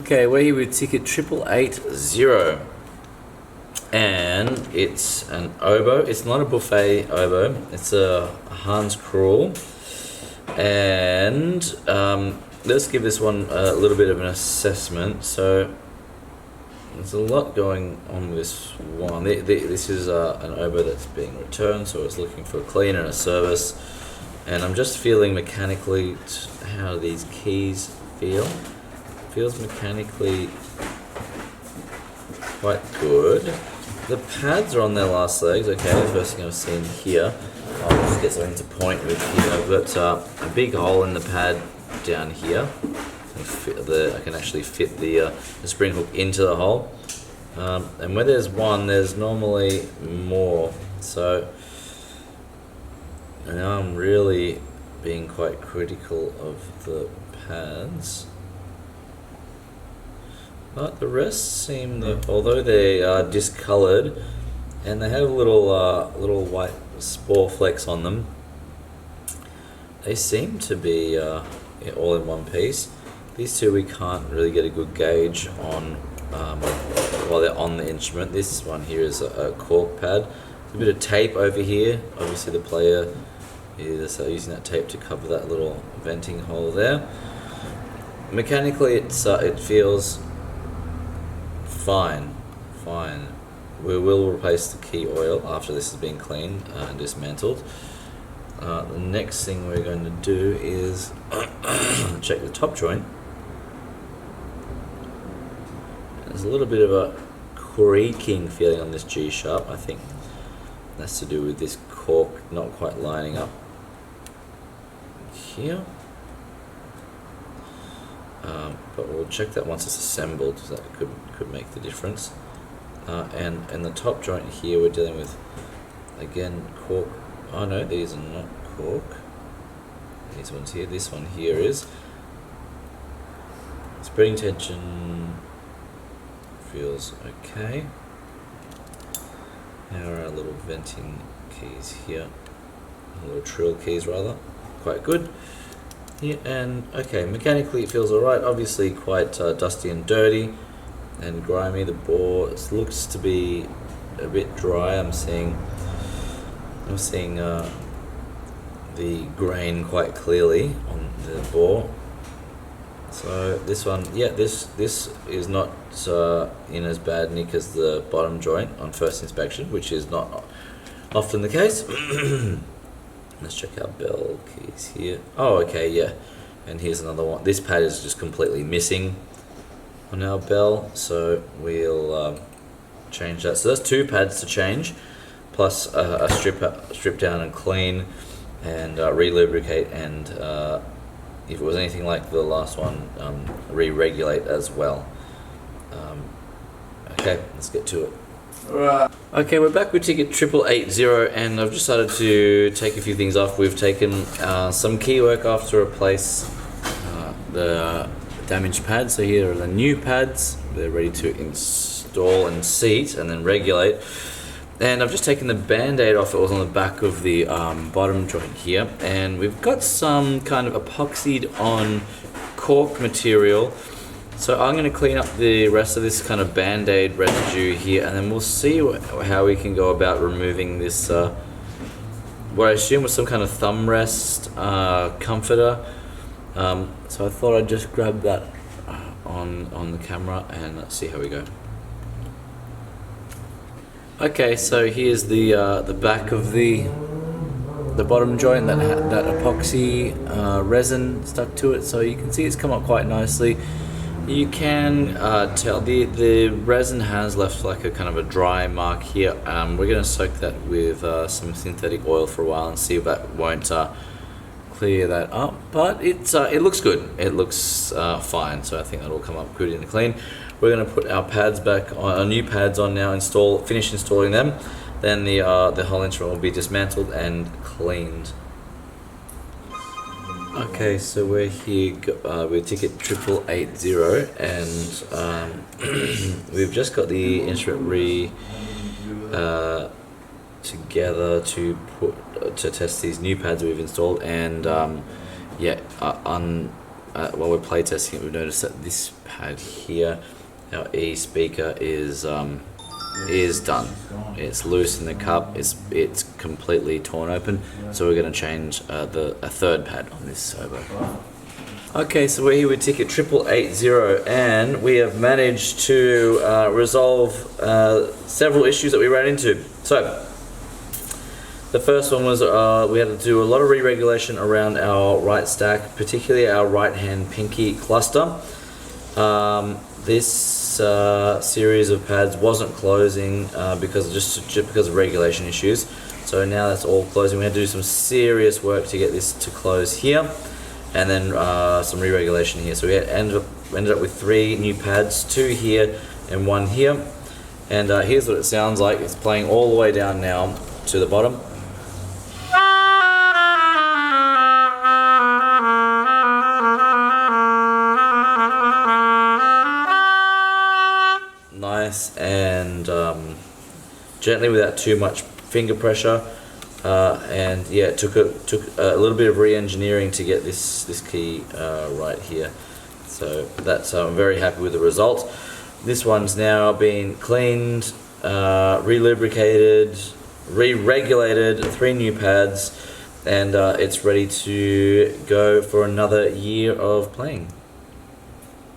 Okay, we're here with ticket 8880, and it's an oboe. It's not a buffet oboe, it's a Hans Krull. And let's give this one a little bit of an assessment. So there's a lot going on with this one. This is an oboe that's being returned, so it's looking for a clean and a service. And I'm just feeling mechanically how these keys feel. Feels mechanically quite good. The pads are on their last legs. Okay, the first thing I've seen here. I'll just get something to point with here. I've got a big hole in the pad down here. I can actually fit the spring hook into the hole. And where there's one, there's normally more. So now I'm really being quite critical of the pads. But the rest seem that, although they are discoloured and they have little white spore flecks on them, they seem to be all in one piece. These two we can't really get a good gauge on while they're on the instrument. This one here is a cork pad. There's a bit of tape over here. Obviously the player is using that tape to cover that little venting hole there. Mechanically it feels fine. We will replace the key oil after this has been cleaned and dismantled. The next thing we're going to do is check the top joint. There's a little bit of a creaking feeling on this G sharp. I think that's to do with this cork not quite lining up here. But we'll check that once it's assembled, because that could make the difference. And the top joint here we're dealing with, again, cork. Oh no, these are not cork. These ones here, this one here is. Spreading tension feels okay. Now our little venting keys here, little trill keys rather, quite good. Yeah, and okay, mechanically it feels alright. Obviously quite dusty and dirty and grimy. The bore looks to be a bit dry. I'm seeing the grain quite clearly on the bore. So this one, yeah, this is not in as bad nick as the bottom joint on first inspection, which is not often the case. Let's check our bell keys here. Oh, okay, yeah. And here's another one. This pad is just completely missing on our bell, so we'll change that. So that's two pads to change, plus a strip down and clean, and re-lubricate, and if it was anything like the last one, re-regulate as well. Okay, let's get to it. Okay, we're back with ticket 8880, and I've decided to take a few things off. We've taken some key work off to replace the damaged pads. So here are the new pads. They're ready to install and seat and then regulate. And I've just taken the band-aid off that was on the back of the bottom joint here, and we've got some kind of epoxied on cork material. So I'm going to clean up the rest of this kind of band-aid residue here, and then we'll see how we can go about removing this, what I assume was some kind of thumb rest comforter. So I thought I'd just grab that on the camera, and let's see how we go. Okay, so here's the back of the bottom joint that had that epoxy resin stuck to it. So you can see it's come up quite nicely. You can tell the resin has left like a kind of a dry mark here. We're going to soak that with some synthetic oil for a while and see if that won't clear that up. But it looks good. It looks fine. So I think that'll come up good in the clean. We're going to put our pads back on, our new pads on now. Finish installing them. Then the whole instrument will be dismantled and cleaned. Okay, so we're here with ticket 8880, and we've just got the instrument together to test these new pads we've installed, and while we're playtesting it, we've noticed that this pad here, our E speaker, is done. It's loose in the cup. It's completely torn open. So we're going to change a third pad on this Sobo. Okay, so we're here with ticket 8880, and we have managed to resolve several issues that we ran into. So, the first one was we had to do a lot of re-regulation around our right stack, particularly our right-hand pinky cluster. This series of pads wasn't closing because of regulation issues. So now that's all closing. We had to do some serious work to get this to close here. And then some re-regulation here. So we ended up with 3 new pads, 2 here and 1 here. And here's what it sounds like. It's playing all the way down now to the bottom. Nice and gently without too much finger pressure. And yeah, it took a little bit of re-engineering to get this key right here. So that's I'm very happy with the result. This one's now been cleaned, re-lubricated, re-regulated, 3 new pads, and it's ready to go for another year of playing.